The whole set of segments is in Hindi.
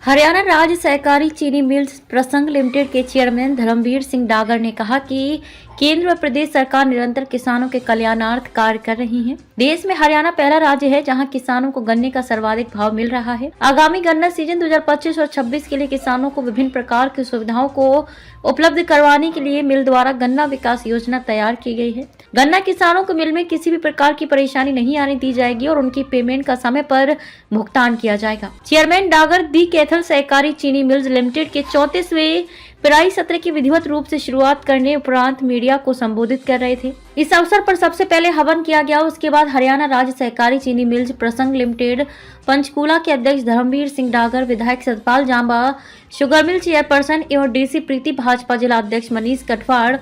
हरियाणा राज्य सहकारी चीनी मिल्स प्रसंग लिमिटेड के चेयरमैन धर्मवीर सिंह डागर ने कहा कि केंद्र व प्रदेश सरकार निरंतर किसानों के कल्याणार्थ कार्य कर रही है। देश में हरियाणा पहला राज्य है जहां किसानों को गन्ने का सर्वाधिक भाव मिल रहा है। आगामी गन्ना सीजन 2025 और 26 के लिए किसानों को विभिन्न प्रकार की सुविधाओं को उपलब्ध करवाने के लिए मिल द्वारा गन्ना विकास योजना तैयार की गई है। गन्ना किसानों को मिल में किसी भी प्रकार की परेशानी नहीं आने दी जाएगी और उनकी पेमेंट का समय पर भुगतान किया जाएगा। चेयरमैन डागर दी कैथल सहकारी चीनी मिल्स लिमिटेड के 34वें पेराई सत्र की विधिवत रूप से शुरुआत करने उपरांत मीडिया को संबोधित कर रहे थे। इस अवसर पर सबसे पहले हवन किया गया। उसके बाद हरियाणा राज्य सहकारी चीनी मिल्स प्रसंग लिमिटेड पंचकूला के अध्यक्ष धर्मवीर सिंह डागर, विधायक सतपाल जांबा, शुगर मिल चेयरपर्सन एवं डीसी प्रीति, भाजपा जिला अध्यक्ष मनीष कटवाड़,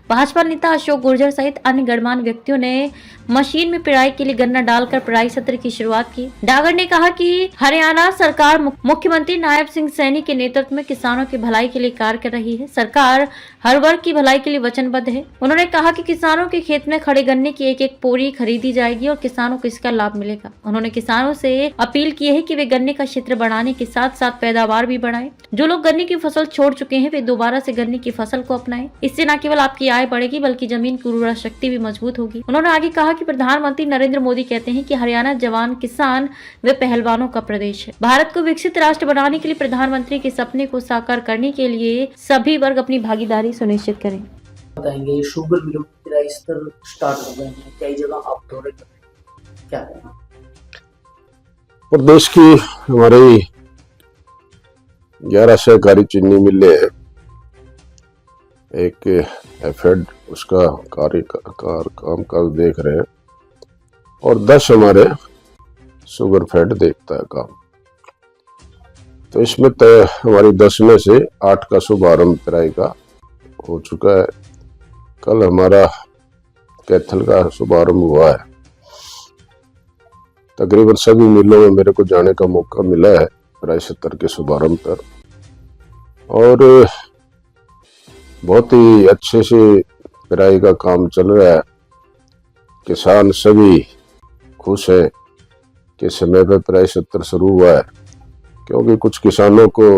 भाजपा नेता अशोक गुर्जर सहित अन्य गणमान्य व्यक्तियों ने मशीन में पेराई के लिए गन्ना डालकर पेराई सत्र की शुरुआत की। डागर ने कहा कि हरियाणा सरकार मुख्यमंत्री नायब सिंह सैनी के नेतृत्व में किसानों की भलाई के लिए कार्य कर रही है। सरकार हर वर्ग की भलाई के लिए वचनबद्ध है। उन्होंने कहा कि किसानों के खेत में खड़े गन्ने की एक एक पोरी खरीदी जाएगी और किसानों को इसका लाभ मिलेगा। उन्होंने किसानों से अपील की है कि वे गन्ने का क्षेत्र बढ़ाने के साथ साथ पैदावार भी बढ़ाएं। जो लोग गन्ने की फसल छोड़ चुके हैं वे दोबारा से गन्ने की फसल को अपनाएं। इससे न केवल आपकी आय बढ़ेगी बल्कि जमीन की उर्वरा शक्ति भी मजबूत होगी। उन्होंने आगे कहा कि प्रधानमंत्री नरेंद्र मोदी कहते हैं कि हरियाणा जवान, किसान व पहलवानों का प्रदेश है। भारत को विकसित राष्ट्र बनाने के लिए प्रधानमंत्री के सपने को साकार करने के लिए सभी वर्ग अपनी भागीदारी सुनिश्चित करें। बताएंगे शुगर मिलों की पेराई स्तर स्टार्ट हो गए हैं, कई जगह आप दौरे कर रहे हैं, क्या है? प्रदेश की हमारी 11 सहकारी चीनी मिलें हैं। एक एफेड उसका कामकाज देख रहे हैं और 10 हमारे शुगर फेड देखता है काम। तो इसमें हमारी 10 में से 8 का शुभारंभ पेराई का हो चुका है। कल हमारा कैथल का शुभारंभ हुआ है। तकरीबन सभी मिलों में मेरे को जाने का मौका मिला है पेराई सत्र के शुभारंभ पर और बहुत ही अच्छे से पेराई का काम चल रहा है। किसान सभी खुश हैं कि समय पर पेराई सत्र शुरू हुआ है, क्योंकि कुछ किसानों को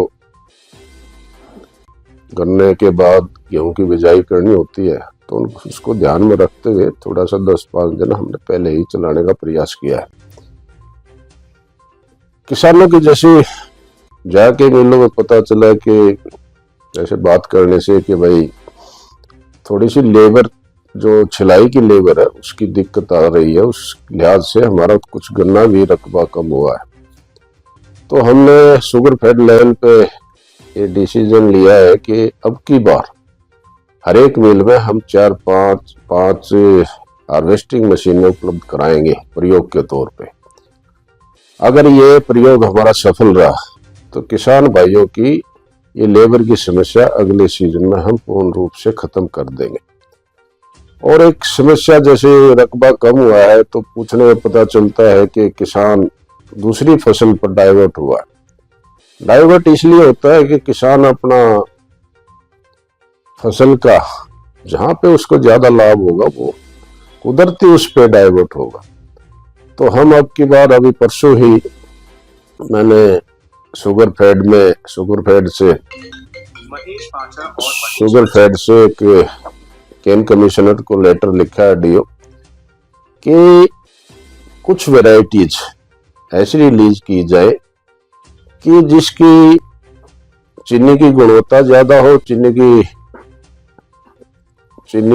गन्ने के बाद गेहूं की बिजाई करनी होती है, तो उसको ध्यान में रखते हुए थोड़ा सा 10-5 दिन हमने पहले ही चलाने का प्रयास किया है। किसानों की जैसे जाके मिलों में पता चला कि जैसे बात करने से कि भाई थोड़ी सी लेबर, जो छिलाई की लेबर है उसकी दिक्कत आ रही है, उस लिहाज से हमारा कुछ गन्ना भी रकबा कम हुआ है। तो हमने शुगर फेड लेवल पे ये डिसीजन लिया है कि अब की बार हर एक मिल में हम 4-5 हार्वेस्टिंग मशीनें उपलब्ध कराएंगे प्रयोग के तौर पे। अगर ये प्रयोग हमारा सफल रहा तो किसान भाइयों की ये लेबर की समस्या अगले सीजन में हम पूर्ण रूप से खत्म कर देंगे। और एक समस्या जैसे रकबा कम हुआ है तो पूछने में पता चलता है कि किसान दूसरी फसल पर डाइवर्ट हुआ है। डाइवर्ट इसलिए होता है कि किसान अपना फसल का जहां पे उसको ज्यादा लाभ होगा वो कुदरती उस पे डाइवर्ट होगा। तो हम अब की बार अभी परसों ही मैंने शुगर फेड से एक केन कमिश्नर को लेटर लिखा है डीओ कि कुछ वैरायटीज ऐसी रिलीज की जाए कि जिसकी चीनी की गुणवत्ता ज्यादा हो, चीनी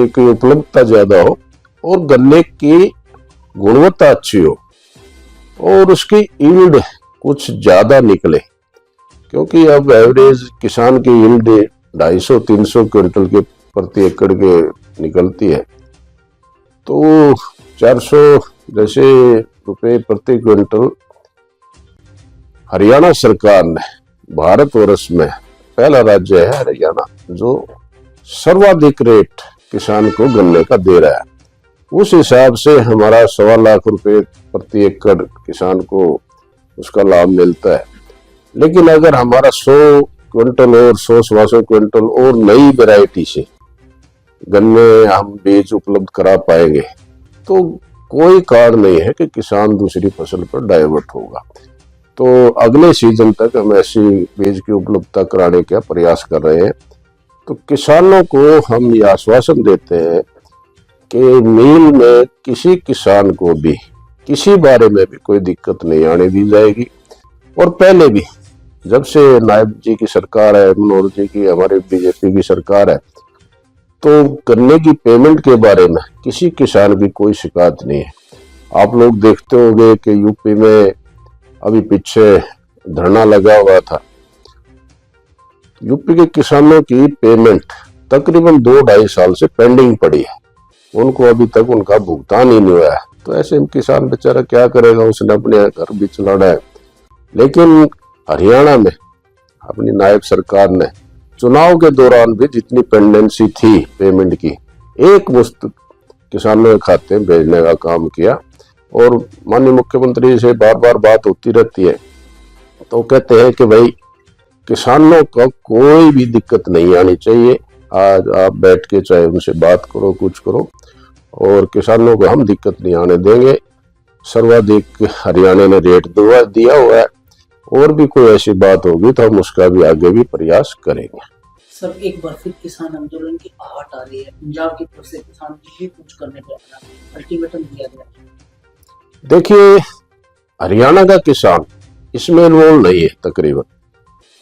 की उपलब्धता ज्यादा हो और गन्ने की गुणवत्ता अच्छी हो और उसकी यील्ड कुछ ज्यादा निकले, क्योंकि अब एवरेज किसान की यील्ड 250-300 क्विंटल के प्रति एकड़ के निकलती है। तो 400 जैसे रुपए प्रति क्विंटल हरियाणा सरकार ने, भारतवर्ष में पहला राज्य है हरियाणा जो सर्वाधिक रेट किसान को गन्ने का दे रहा है। उस हिसाब से हमारा 1.25 लाख रुपए प्रति एकड़ किसान को उसका लाभ मिलता है। लेकिन अगर हमारा 100 क्विंटल और 100-125 क्विंटल और नई वैरायटी से गन्ने हम बीज उपलब्ध करा पाएंगे तो कोई कारण नहीं है कि किसान दूसरी फसल पर डाइवर्ट होगा। तो अगले सीजन तक हम ऐसी बीज की उपलब्धता कराने का प्रयास कर रहे हैं। तो किसानों को हम ये आश्वासन देते हैं कि मिल में किसी किसान को भी किसी बारे में भी कोई दिक्कत नहीं आने दी जाएगी। और पहले भी जब से नायब जी की सरकार है, मनोहर जी की, हमारे बीजेपी की सरकार है, तो गन्ने की पेमेंट के बारे में किसी किसान की कोई शिकायत नहीं है। आप लोग देखते होंगे कि यूपी में अभी पीछे धरना लगा हुआ था, यूपी के किसानों की पेमेंट तकरीबन 2-2.5 साल से पेंडिंग पड़ी है, उनको अभी तक उनका भुगतान ही नहीं हुआ है। तो ऐसे में किसान बेचारा क्या करेगा, उसने अपने घर भी चलाना है। लेकिन हरियाणा में अपनी नायब सरकार ने चुनाव के दौरान भी जितनी पेंडेंसी थी पेमेंट की, एक मुश्त किसानों के खाते में भेजने का काम किया। और माननीय मुख्यमंत्री से बार बार बात होती रहती है, तो कहते हैं कि भाई किसानों को कोई भी दिक्कत नहीं आनी चाहिए। आज आप बैठ के चाहे उनसे बात करो, कुछ करो, और किसानों को हम दिक्कत नहीं आने देंगे। सर्वाधिक हरियाणा ने रेट दिया हुआ है, और भी कोई ऐसी बात होगी तो हम उसका भी आगे भी प्रयास करेंगे। सर, एक बार फिर किसान आंदोलन की आहट आ रही है, पंजाब की तरफ से किसान भी कुछ करने का अल्टीमेटम दिया गया। देखिए, हरियाणा का किसान इसमें इन्वॉल्व नहीं है तकरीबन,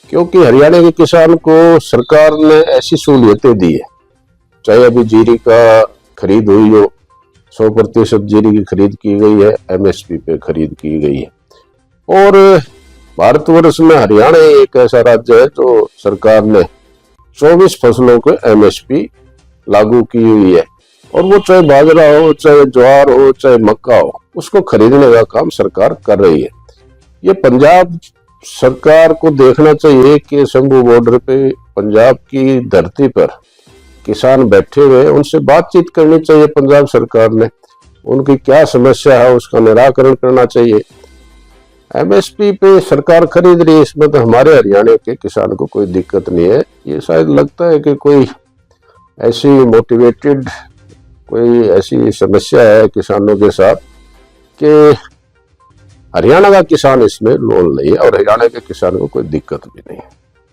क्योंकि हरियाणा के किसान को सरकार ने ऐसी सहूलियतें दी है, चाहे अभी जीरी का खरीद हुई हो, 100% जीरी की खरीद की गई है, MSP पे खरीद की गई है। और भारतवर्ष में हरियाणा एक ऐसा राज्य है जो सरकार ने 24 फसलों को MSP लागू की हुई है, और वो चाहे बाजरा हो, चाहे ज्वार हो, चाहे मक्का हो, उसको खरीदने का काम सरकार कर रही है। ये पंजाब सरकार को देखना चाहिए कि शंभू बॉर्डर पे पंजाब की धरती पर किसान बैठे हुए, उनसे बातचीत करनी चाहिए पंजाब सरकार ने, उनकी क्या समस्या है उसका निराकरण करना चाहिए। MSP पे सरकार खरीद रही है, इसमें तो हमारे हरियाणा के किसान को कोई दिक्कत नहीं है। ये शायद लगता है कि कोई ऐसी मोटिवेटेड कोई ऐसी समस्या है किसानों के साथ कि हरियाणा का किसान इसमें लोन नहीं है, और हरियाणा के किसान को कोई दिक्कत भी नहीं है।